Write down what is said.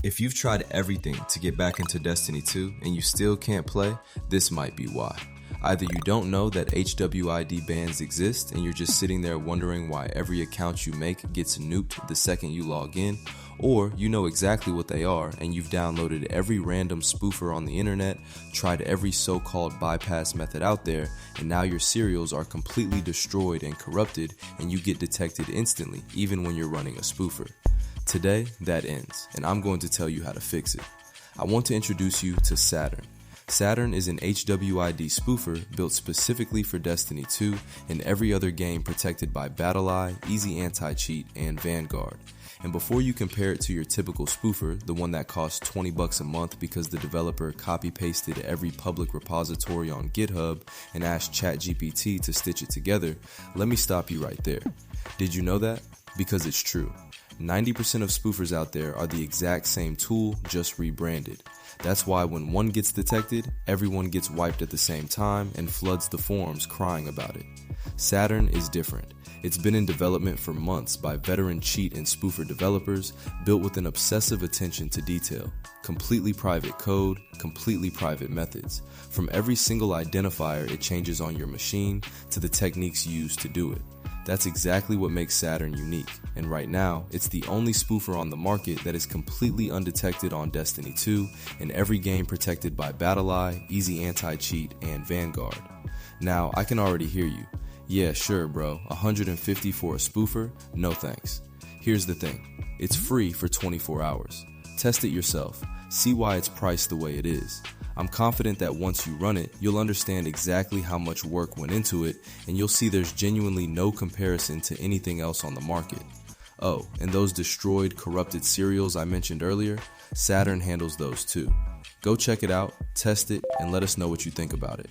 If you've tried everything to get back into Destiny 2 and you still can't play, this might be why. Either you don't know that HWID bans exist and you're just sitting there wondering why every account you make gets nuked the second you log in, or you know exactly what they are and you've downloaded every random spoofer on the internet, tried every so-called bypass method out there, and now your serials are completely destroyed and corrupted and you get detected instantly even when you're running a spoofer. Today, that ends, and I'm going to tell you how to fix it. I want to introduce you to Saturn. Saturn is an HWID spoofer built specifically for Destiny 2 and every other game protected by BattlEye, Easy Anti-Cheat, and Vanguard. And before you compare it to your typical spoofer, the one that costs $20 a month because the developer copy-pasted every public repository on GitHub and asked ChatGPT to stitch it together, let me stop you right there. Did you know that? Because it's true. 90% of spoofers out there are the exact same tool, just rebranded. That's why when one gets detected, everyone gets wiped at the same time and floods the forums crying about it. Saturn is different. It's been in development for months by veteran cheat and spoofer developers, built with an obsessive attention to detail. Completely private code, completely private methods. From every single identifier it changes on your machine to the techniques used to do it. That's exactly what makes Saturn unique, and right now, it's the only spoofer on the market that is completely undetected on Destiny 2 and every game protected by BattlEye, Easy Anti-Cheat, and Vanguard. Now, I can already hear you. Yeah, sure bro, $150 for a spoofer? No thanks. Here's the thing, it's free for 24 hours. Test it yourself, see why it's priced the way it is. I'm confident that once you run it, you'll understand exactly how much work went into it, and you'll see there's genuinely no comparison to anything else on the market. Oh, and those destroyed, corrupted serials I mentioned earlier, Saturn handles those too. Go check it out, test it, and let us know what you think about it.